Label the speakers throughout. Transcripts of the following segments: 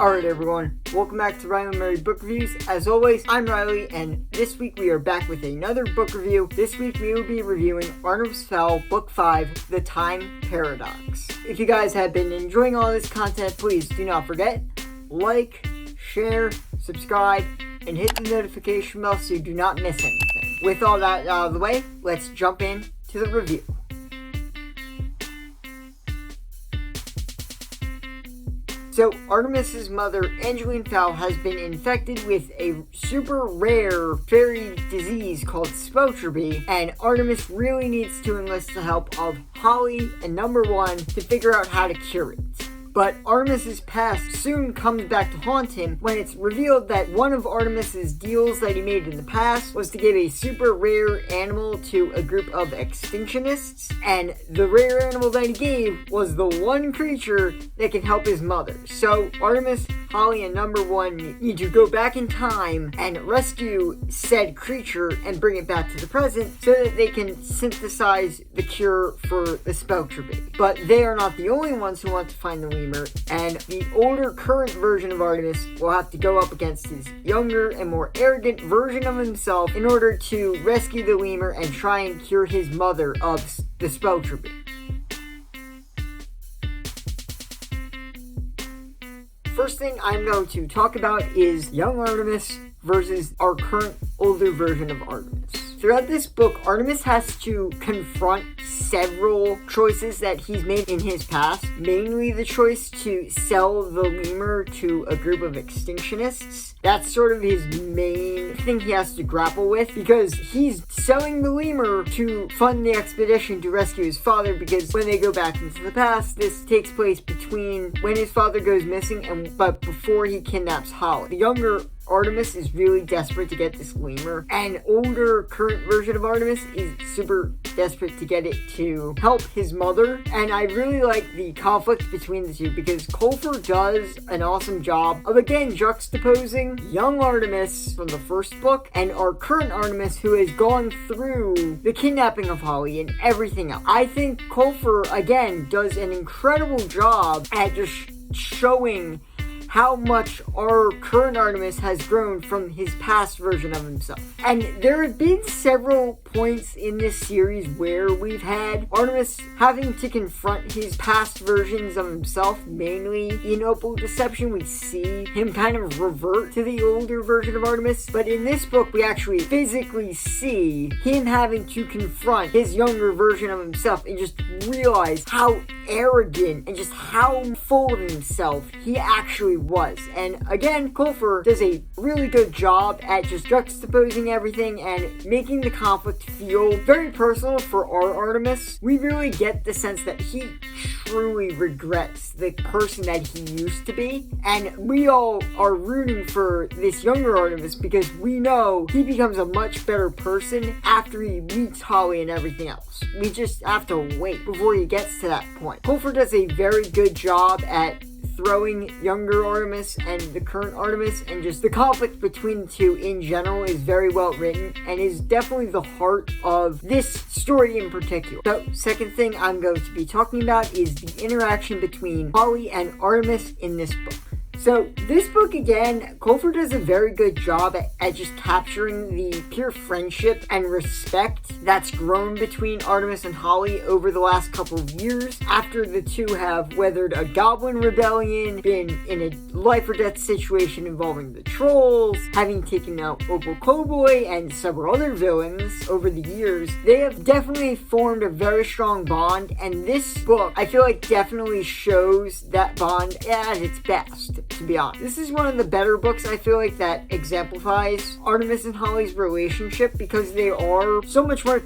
Speaker 1: Alright everyone, welcome back to Riley and Murray Book Reviews. As always, I'm Riley, and this week we are back with another book review. This week we will be reviewing Artemis Fowl, Book 5, The Time Paradox. If you guys have been enjoying all this content, please do not forget, like, share, subscribe, and hit the notification bell so you do not miss anything. With all that out of the way, let's jump in to the review. So, Artemis's mother, Angeline Fowl, has been infected with a super rare fairy disease called Spotterby, and Artemis really needs to enlist the help of Holly and Number 1 to figure out how to cure it. But Artemis's past soon comes back to haunt him when it's revealed that one of Artemis's deals that he made in the past was to give a super rare animal to a group of Extensionists, and the rare animal that he gave was the one creature that can help his mother. So Artemis, Holly, and Number 1 need to go back in time and rescue said creature and bring it back to the present so that they can synthesize the cure for the Spotterby. But they are not the only ones who want to find the lemur, and the older current version of Artemis will have to go up against his younger and more arrogant version of himself in order to rescue the lemur and try and cure his mother of the Spotterby. First thing I'm going to talk about is young Artemis versus our current older version of Artemis. Throughout this book, Artemis has to confront several choices that he's made in his past, mainly the choice to sell the lemur to a group of Extensionists. That's sort of his main thing he has to grapple with, because he's selling the lemur to fund the expedition to rescue his father, because when they go back into the past, this takes place between when his father goes missing but before he kidnaps Holly. The younger Artemis is really desperate to get this lemur, and older current version of Artemis is super desperate to get it to help his mother. And I really like the conflict between the two, because Colfer does an awesome job of again juxtaposing young Artemis from the first book and our current Artemis, who has gone through the kidnapping of Holly and everything else. I think Colfer again does an incredible job at just showing how much our current Artemis has grown from his past version of himself. And there have been several points in this series where we've had Artemis having to confront his past versions of himself. Mainly in Opal Deception, we see him kind of revert to the older version of Artemis. But in this book, we actually physically see him having to confront his younger version of himself and just realize how arrogant and just how full of himself he actually was. And again, Colfer does a really good job at just juxtaposing everything and making the conflict feel very personal for our Artemis. We really get the sense that he truly regrets the person that he used to be, and we all are rooting for this younger Artemis because we know he becomes a much better person after he meets Holly and everything else. We just have to wait before he gets to that point. Colfer does a very good job at throwing younger Artemis and the current Artemis, and just the conflict between the two in general is very well written and is definitely the heart of this story in particular. So, second thing I'm going to be talking about is the interaction between Holly and Artemis in this book. So, this book, again, Colfer does a very good job at just capturing the pure friendship and respect that's grown between Artemis and Holly over the last couple of years, after the two have weathered a goblin rebellion, been in a life or death situation involving the trolls, having taken out Opal Cowboy and several other villains over the years. They have definitely formed a very strong bond, and this book, I feel like, definitely shows that bond at its best. To be honest, this is one of the better books I feel like that exemplifies Artemis and Holly's relationship, because they are so much more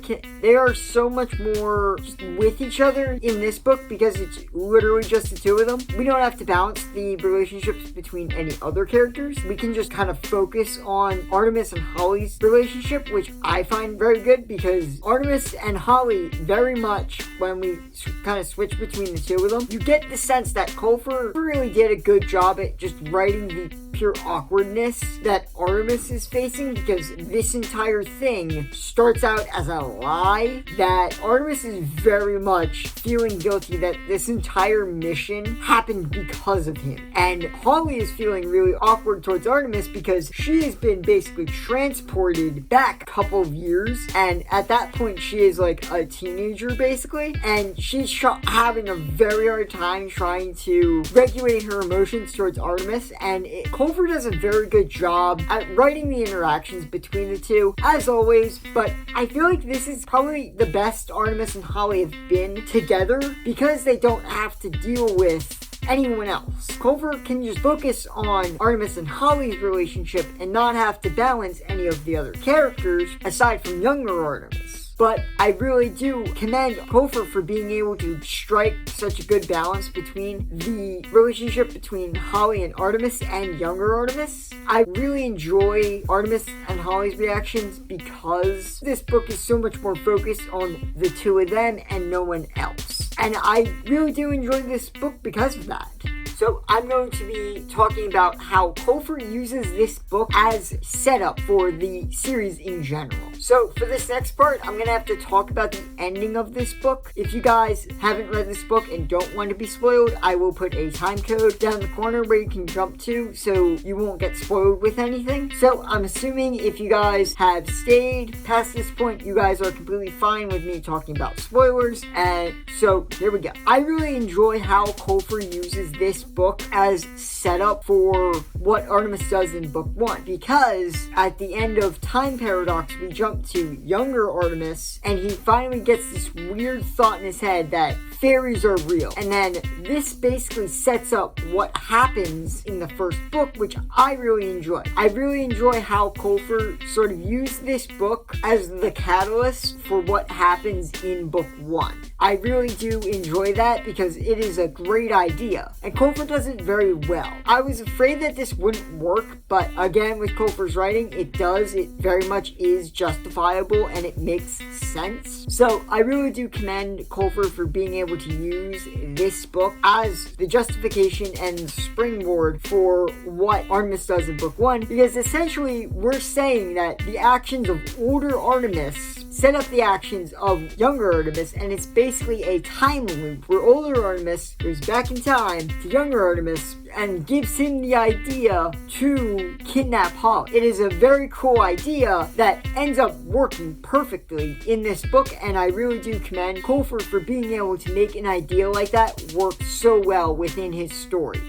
Speaker 1: just with each other in this book, because it's literally just the two of them. We don't have to balance the relationships between any other characters. We can just kind of focus on Artemis and Holly's relationship, which I find very good, because Artemis and Holly, very much when we kind of switch between the two of them, you get the sense that Colfer really did a good job at just writing the pure awkwardness that Artemis is facing, because this entire thing starts out as a lie that Artemis is very much feeling guilty that this entire mission happened because of him. And Holly is feeling really awkward towards Artemis because she has been basically transported back a couple of years, and at that point she is like a teenager basically, and she's having a very hard time trying to regulate her emotions towards Artemis, and Culver does a very good job at writing the interactions between the two, as always, but I feel like this is probably the best Artemis and Holly have been together because they don't have to deal with anyone else. Culver can just focus on Artemis and Holly's relationship and not have to balance any of the other characters aside from Younger Artemis. But I really do commend Culver for being able to strike such a good balance between the relationship between Holly and Artemis and Younger Artemis. I really enjoy Artemis and Holly's reactions because this book is so much more focused on the two of them and no one else. And I really do enjoy this book because of that. So I'm going to be talking about how Culver uses this book as setup for the series in general. So for this next part, I'm going to have to talk about the ending of this book. If you guys haven't read this book and don't want to be spoiled, I will put a time code down in the corner where you can jump to so you won't get spoiled with anything. So I'm assuming if you guys have stayed past this point, you guys are completely fine with me talking about spoilers. And so here we go. I really enjoy how Culver uses this book as setup for what Artemis does in book 1, because at the end of Time Paradox we jump to Younger Artemis and he finally gets this weird thought in his head that fairies are real, and then this basically sets up what happens in the first book, which I really enjoy. I really enjoy how Culver sort of used this book as the catalyst for what happens in book 1. I really do enjoy that because it is a great idea, and Culver does it very well. I was afraid that this wouldn't work, but again, with Culver's writing, it does. It very much is justifiable and it makes sense. So I really do commend Culver for being able to use this book as the justification and the springboard for what Artemis does in book 1, because essentially we're saying that the actions of older Artemis set up the actions of Younger Artemis, and it's basically a time loop where older Artemis goes back in time to Younger Artemis and gives him the idea to kidnap Holly. It is a very cool idea that ends up working perfectly in this book, and I really do commend Culver for being able to make an idea like that work so well within his story.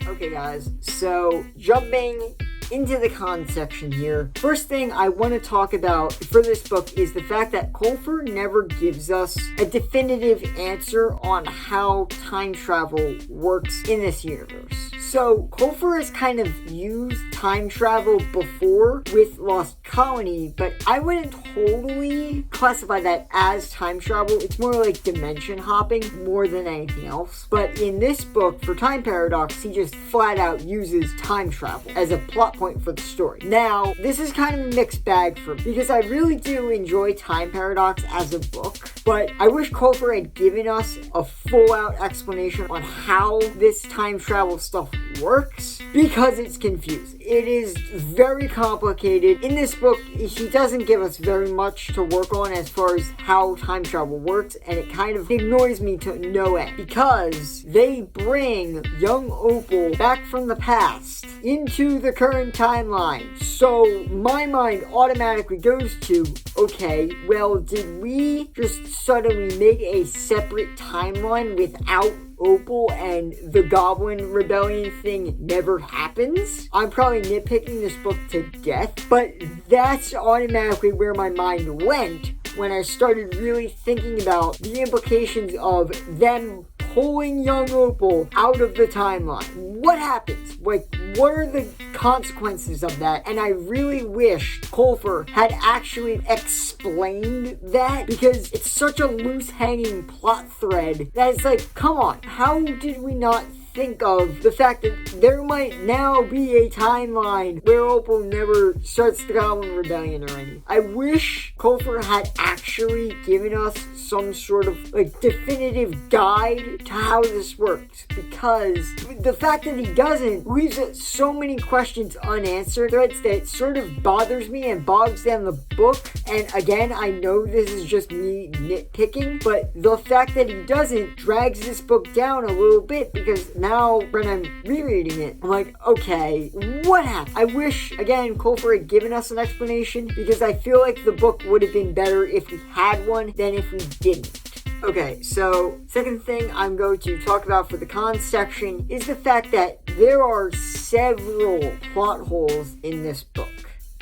Speaker 1: Okay guys, so jumping into the con section here. First thing I want to talk about for this book is the fact that Culver never gives us a definitive answer on how time travel works in this universe. So Culver has kind of used time travel before with Lost Colony, but I wouldn't totally classify that as time travel. It's more like dimension hopping more than anything else. But in this book, for Time Paradox, he just flat out uses time travel as a plot point for the story. Now, this is kind of a mixed bag for me, because I really do enjoy Time Paradox as a book, but I wish Culver had given us a full out explanation on how this time travel stuff works, because it's confusing. It is very complicated. In this book, he doesn't give us very much to work on as far as how time travel works, and it kind of annoys me to no end, because they bring young Opal back from the past into the current timeline. So my mind automatically goes to, okay, well, did we just suddenly make a separate timeline without Opal and the Goblin Rebellion thing never happens? I'm probably nitpicking this book to death, but that's automatically where my mind went when I started really thinking about the implications of them pulling young Opal out of the timeline. What happens? Like, what are the consequences of that? And I really wish Culver had actually explained that, because it's such a loose hanging plot thread that it's like, come on, how did we not think of the fact that there might now be a timeline where Opal never starts the Goblin Rebellion or anything? I wish Culver had actually given us some sort of like definitive guide to how this works, because the fact that he doesn't leaves so many questions unanswered that sort of bothers me and bogs down the book. And again, I know this is just me nitpicking, but the fact that he doesn't drags this book down a little bit, because now when I'm rereading it, I'm like, okay, what happened? I wish, again, Colfer had given us an explanation, because I feel like the book would have been better if we had one than if we didn't. Okay, so second thing I'm going to talk about for the cons section is the fact that there are several plot holes in this book.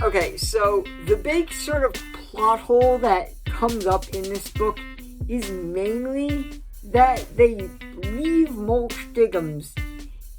Speaker 1: Okay, so the big sort of plot hole that comes up in this book is mainly that they leave Mulch Diggums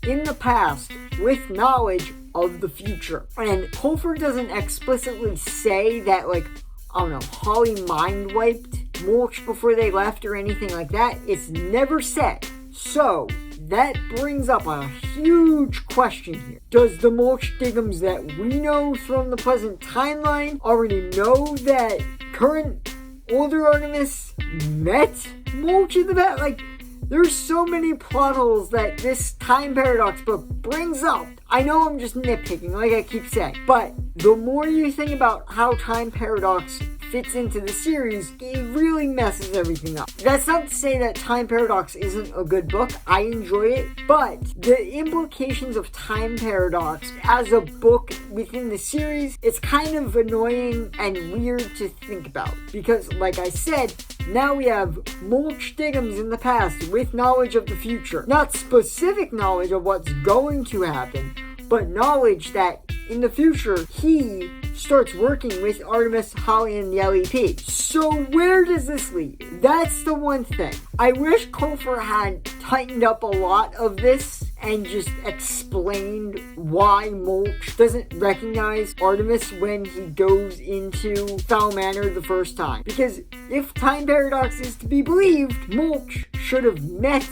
Speaker 1: in the past with knowledge of the future. And Colfer doesn't explicitly say that, like, I don't know, Holly mind wiped Mulch before they left or anything like that. It's never said. So that brings up a huge question here. Does the Mulch Diggums that we know from the present timeline already know that current older Artemis met Mulch in the past? Like, there's so many plot holes that this time paradox book brings up. I know I'm just nitpicking, like I keep saying, but the more you think about how time paradox fits into the series, it really messes everything up. That's not to say that Time Paradox isn't a good book. I enjoy it, but the implications of Time Paradox as a book within the series, it's kind of annoying and weird to think about, because like I said, now we have Mulch Diggums in the past with knowledge of the future. Not specific knowledge of what's going to happen, but knowledge that in the future, he starts working with Artemis, Holly, and the LEP. So where does this lead? That's the one thing. I wish Colfer had tightened up a lot of this and just explained why Mulch doesn't recognize Artemis when he goes into Foul Manor the first time. Because if Time Paradox is to be believed, Mulch should have met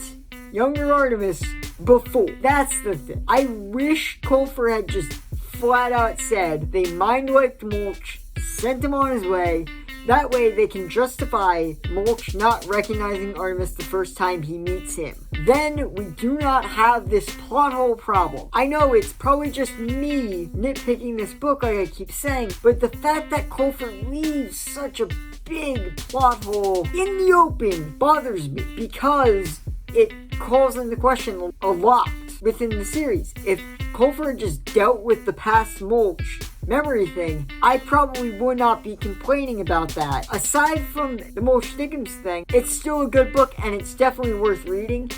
Speaker 1: Younger Artemis before. That's the thing. I wish Colfer had just flat out said they mind wiped Mulch, sent him on his way. That way they can justify Mulch not recognizing Artemis the first time he meets him. Then we do not have this plot hole problem. I know it's probably just me nitpicking this book like I keep saying, but the fact that Colfer leaves such a big plot hole in the open bothers me, because it calls into question a lot within the series. If Colfer just dealt with the past Mulch memory thing, I probably would not be complaining about that. Aside from the Mulch Diggums thing, it's still a good book and it's definitely worth reading.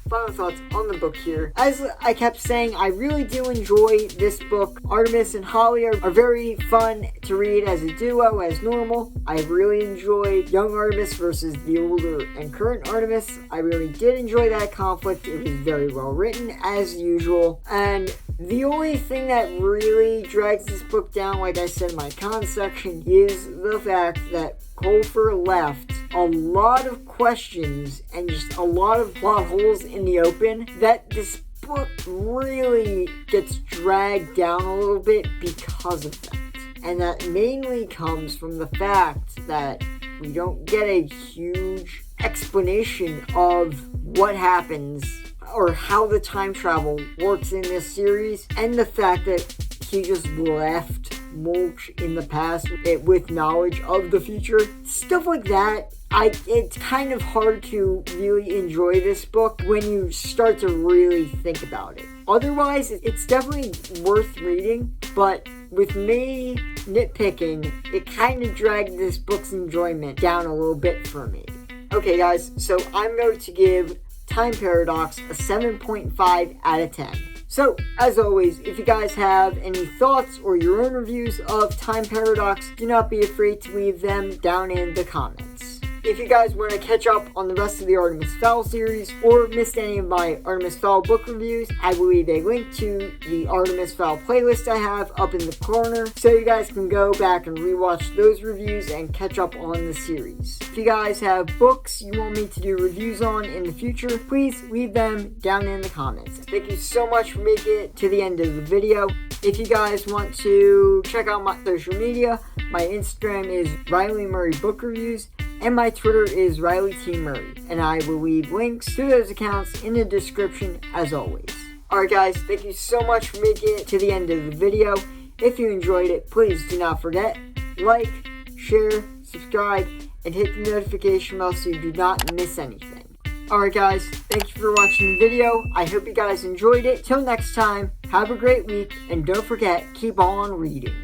Speaker 1: Final thoughts on the book here. As I kept saying, I really do enjoy this book. Artemis and Holly are very fun to read as a duo, as normal. I really enjoyed Young Artemis versus the older and current Artemis. I really did enjoy that conflict. It was very well written, as usual. And the only thing that really drags this book down, like I said in my con section, is the fact that Colfer left a lot of questions and just a lot of plot holes in the open, that this book really gets dragged down a little bit because of that. And that mainly comes from the fact that we don't get a huge explanation of what happens or how the time travel works in this series, and the fact that he just left Mulch in the past with knowledge of the future. Stuff like that, it's kind of hard to really enjoy this book when you start to really think about it. Otherwise, it's definitely worth reading, but with me nitpicking, it kind of dragged this book's enjoyment down a little bit for me. Okay guys, so I'm going to give Time Paradox a 7.5 out of 10. So, as always, if you guys have any thoughts or your own reviews of Time Paradox, do not be afraid to leave them down in the comments. If you guys want to catch up on the rest of the Artemis Fowl series or missed any of my Artemis Fowl book reviews, I will leave a link to the Artemis Fowl playlist I have up in the corner so you guys can go back and rewatch those reviews and catch up on the series. If you guys have books you want me to do reviews on in the future, please leave them down in the comments. Thank you so much for making it to the end of the video. If you guys want to check out my social media, my Instagram is Riley Murray Book Reviews, and my Twitter is Riley T. Murray, and I will leave links to those accounts in the description as always. Alright guys, thank you so much for making it to the end of the video. If you enjoyed it, please do not forget, like, share, subscribe, and hit the notification bell so you do not miss anything. Alright guys, thank you for watching the video. I hope you guys enjoyed it. Till next time, have a great week, and don't forget, keep on reading.